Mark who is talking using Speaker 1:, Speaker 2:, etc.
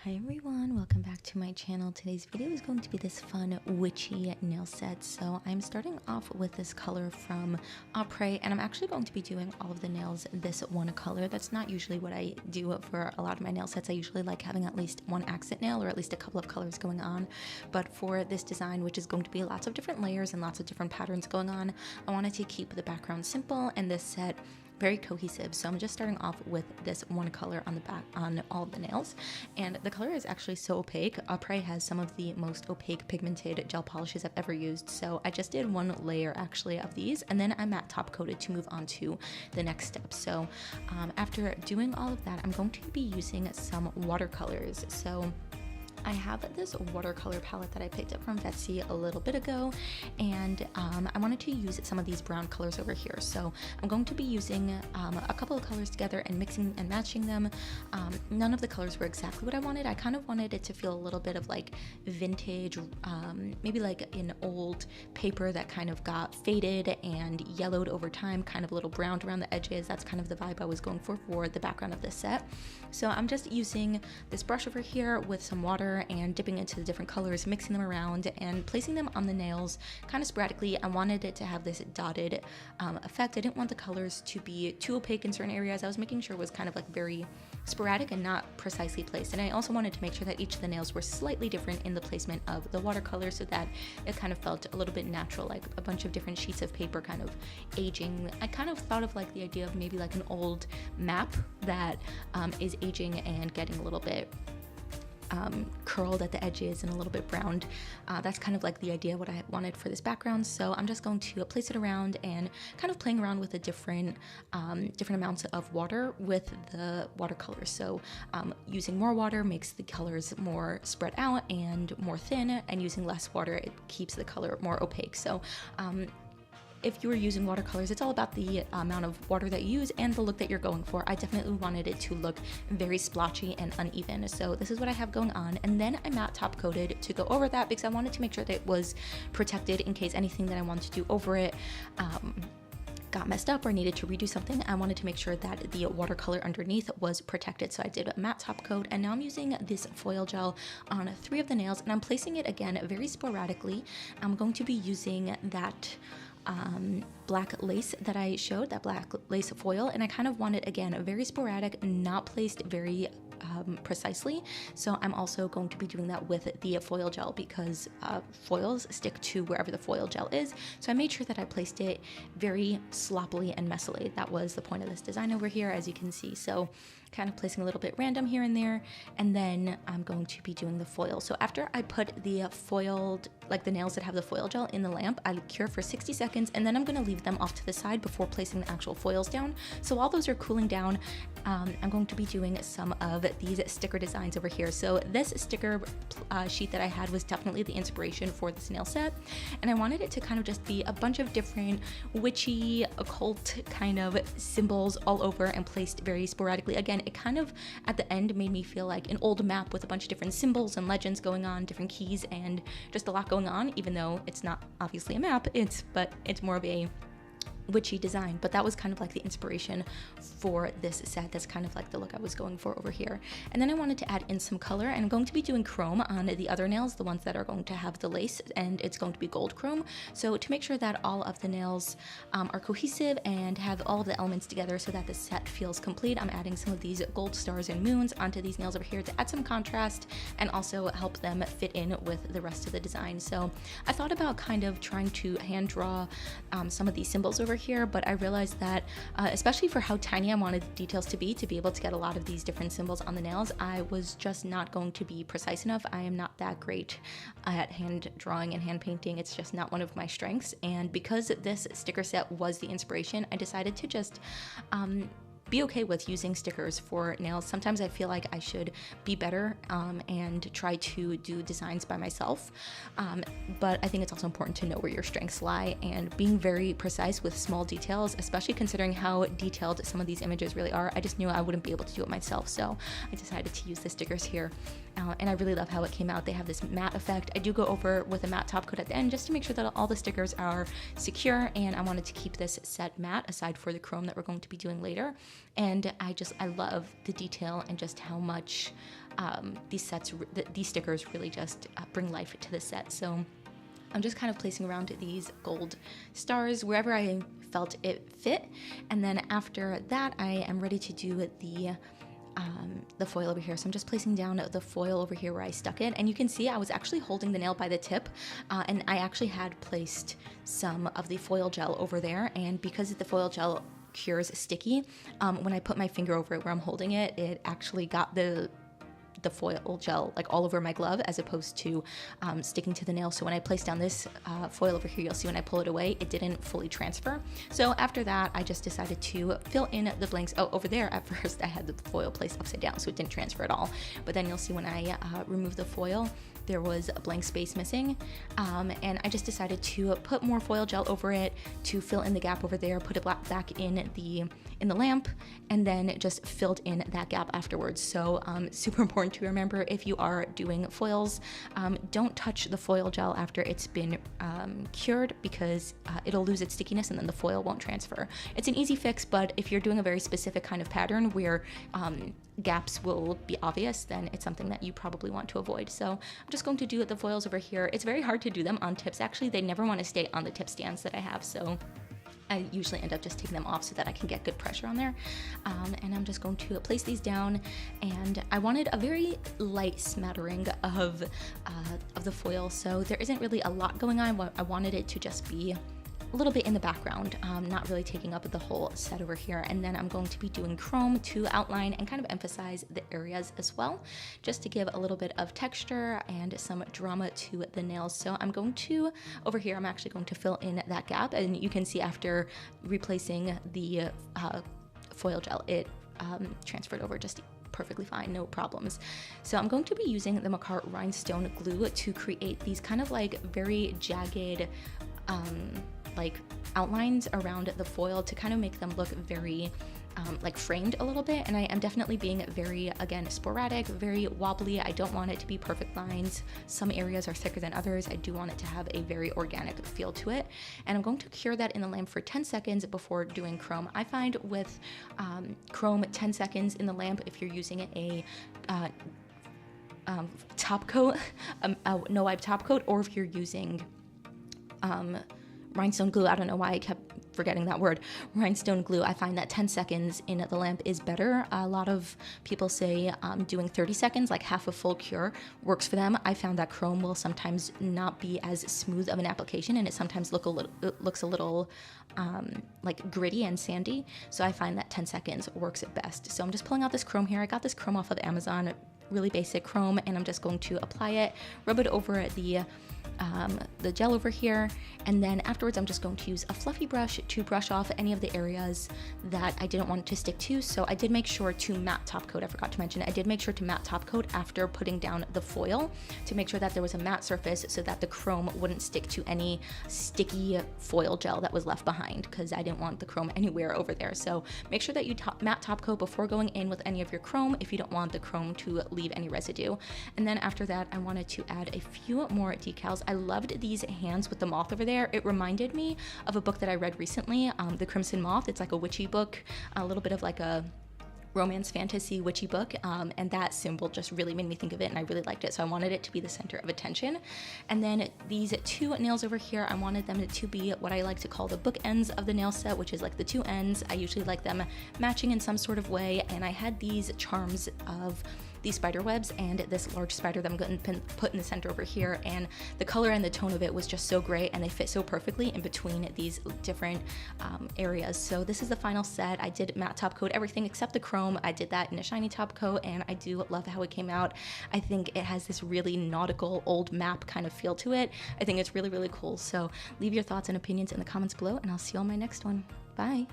Speaker 1: Hi everyone, welcome back to my channel. Today's video is going to be this fun witchy nail set. So I'm starting off with this color from Apres, and I'm actually going to be doing all of the nails this one color. That's not usually what I do for a lot of my nail sets. I usually like having at least one accent nail or at least a couple of colors going on. But for this design, which is going to be lots of different layers and lots of different patterns going on, I wanted to keep the background simple and this set very cohesive. So I'm just starting off with this one color on the back on all of the nails, and the color is actually so opaque. Apres has some of the most opaque pigmented gel polishes I've ever used, so I just did one layer actually of these, and then I matte top coated to move on to the next step. So after doing all of that, I'm going to be using some watercolors. So I have this watercolor palette that I picked up from Vettsy a little bit ago, and I wanted to use some of these brown colors over here. So I'm going to be using a couple of colors together and mixing and matching them. None of the colors were exactly what I wanted. I kind of wanted it to feel a little bit of like vintage, maybe like an old paper that kind of got faded and yellowed over time, kind of a little browned around the edges. That's kind of the vibe I was going for the background of this set. So I'm just using this brush over here with some water and dipping into the different colors, mixing them around and placing them on the nails kind of sporadically. I wanted it to have this dotted effect. I didn't want the colors to be too opaque in certain areas. I was making sure it was kind of like very sporadic and not precisely placed. And I also wanted to make sure that each of the nails were slightly different in the placement of the watercolor so that it kind of felt a little bit natural, like a bunch of different sheets of paper kind of aging. I kind of thought of like the idea of maybe like an old map that is aging and getting a little bit curled at the edges and a little bit browned. That's kind of like the idea what I wanted for this background. So I'm just going to place it around and kind of playing around with the different amounts of water with the watercolors. So using more water makes the colors more spread out and more thin, and using less water, it keeps the color more opaque. So if you were using watercolors, it's all about the amount of water that you use and the look that you're going for. I definitely wanted it to look very splotchy and uneven. So this is what I have going on. And then I matte top coated to go over that because I wanted to make sure that it was protected in case anything that I wanted to do over it got messed up or needed to redo something. I wanted to make sure that the watercolor underneath was protected. So I did a matte top coat, and now I'm using this foil gel on 3 of the nails, and I'm placing it again very sporadically. I'm going to be using that black lace that I showed, that black lace foil, and I kind of want it again very sporadic, not placed very precisely. So I'm also going to be doing that with the foil gel because foils stick to wherever the foil gel is. So I made sure that I placed it very sloppily and messily. That was the point of this design over here, as you can see. So kind of placing a little bit random here and there, and then I'm going to be doing the foil. So after I put the foiled, like the nails that have the foil gel in the lamp, I cure for 60 seconds, and then I'm going to leave them off to the side before placing the actual foils down. So while those are cooling down, I'm going to be doing some of these sticker designs over here. So this sticker sheet that I had was definitely the inspiration for this nail set, and I wanted it to kind of just be a bunch of different witchy, occult kind of symbols all over and placed very sporadically. Again, it kind of at the end made me feel like an old map with a bunch of different symbols and legends going on, different keys, and just a lot going on, even though it's not obviously a map, but it's more of a witchy design. But that was kind of like the inspiration for this set. That's kind of like the look I was going for over here. And then I wanted to add in some color, and I'm going to be doing chrome on the other nails, the ones that are going to have the lace, and it's going to be gold chrome. So to make sure that all of the nails are cohesive and have all of the elements together so that the set feels complete, I'm adding some of these gold stars and moons onto these nails over here to add some contrast and also help them fit in with the rest of the design. So I thought about kind of trying to hand draw some of these symbols over here, but I realized that especially for how tiny I wanted the details to be able to get a lot of these different symbols on the nails, I was just not going to be precise enough. I am not that great at hand drawing and hand painting. It's just not one of my strengths, and because this sticker set was the inspiration, I decided to just be okay with using stickers for nails. Sometimes I feel like I should be better and try to do designs by myself, but I think it's also important to know where your strengths lie, and being very precise with small details, especially considering how detailed some of these images really are. I just knew I wouldn't be able to do it myself, so I decided to use the stickers here, and I really love how it came out. They have this matte effect. I do go over with a matte top coat at the end just to make sure that all the stickers are secure, and I wanted to keep this set matte aside for the chrome that we're going to be doing later. And I love the detail and just how much these stickers really just bring life to the set. So I'm just kind of placing around these gold stars wherever I felt it fit. And then after that, I am ready to do the foil over here. So I'm just placing down the foil over here where I stuck it. And you can see I was actually holding the nail by the tip, and I actually had placed some of the foil gel over there. And because the foil gel cures sticky, when I put my finger over it where I'm holding it, it actually got the foil gel like all over my glove, as opposed to sticking to the nail. So when I place down this foil over here, you'll see when I pull it away, it didn't fully transfer. So after that, I just decided to fill in the blanks. Oh, over there at first I had the foil placed upside down, so it didn't transfer at all. But then you'll see when I remove the foil, there was a blank space missing, and I just decided to put more foil gel over it to fill in the gap over there, put it back in the lamp, and then just filled in that gap afterwards. So super important to remember, if you are doing foils, don't touch the foil gel after it's been cured, because it'll lose its stickiness and then the foil won't transfer. It's an easy fix, but if you're doing a very specific kind of pattern where gaps will be obvious, then it's something that you probably want to avoid. So I'm just going to do the foils over here. It's very hard to do them on tips. Actually, they never want to stay on the tip stands that I have, so I usually end up just taking them off so that I can get good pressure on there. And I'm just going to place these down, and I wanted a very light smattering of the foil, so there isn't really a lot going on. I wanted it to just be a little bit in the background, not really taking up the whole set over here. And then I'm going to be doing chrome to outline and kind of emphasize the areas as well, just to give a little bit of texture and some drama to the nails. So I'm going to, over here, I'm actually going to fill in that gap, and you can see after replacing the foil gel, it transferred over just perfectly fine, no problems. So I'm going to be using the Makartt Rhinestone Glue to create these kind of like very jagged like outlines around the foil to kind of make them look very like framed a little bit. And I am definitely being very, again, sporadic, very wobbly. I don't want it to be perfect lines. Some areas are thicker than others. I do want it to have a very organic feel to it. And I'm going to cure that in the lamp for 10 seconds before doing chrome. I find with chrome, 10 seconds in the lamp, if you're using a top coat, no wipe top coat, or if you're using Rhinestone glue, I don't know why I kept forgetting that word, Rhinestone glue, I find that 10 seconds in the lamp is better. A lot of people say doing 30 seconds, like half a full cure, works for them. I found that chrome will sometimes not be as smooth of an application, and it sometimes looks a little like gritty and sandy. So I find that 10 seconds works at best. So I'm just pulling out this chrome here. I got this chrome off of Amazon, really basic chrome, and I'm just going to apply it, rub it over the gel over here, and then afterwards I'm just going to use a fluffy brush to brush off any of the areas that I didn't want it to stick to. So I did make sure to matte top coat. I forgot to mention, I did make sure to matte top coat after putting down the foil to make sure that there was a matte surface so that the chrome wouldn't stick to any sticky foil gel that was left behind, because I didn't want the chrome anywhere over there. So make sure that you matte top coat before going in with any of your chrome if you don't want the chrome to leave any residue. And then after that, I wanted to add a few more decals. I loved these hands with the moth over there. It reminded me of a book that I read recently, The Crimson Moth. It's like a witchy book, a little bit of like a romance fantasy witchy book, and that symbol just really made me think of it, and I really liked it, so I wanted it to be the center of attention. And then these two nails over here, I wanted them to be what I like to call the bookends of the nail set, which is like the two ends. I usually like them matching in some sort of way, and I had these charms of these spider webs and this large spider that I'm going to put in the center over here, and the color and the tone of it was just so great, and they fit so perfectly in between these different areas. So this is the final set. I did matte top coat everything except the chrome. I did that in a shiny top coat, and I do love how it came out. I think it has this really nautical old map kind of feel to it. I think it's really, really cool. So leave your thoughts and opinions in the comments below, and I'll see you on my next one. Bye.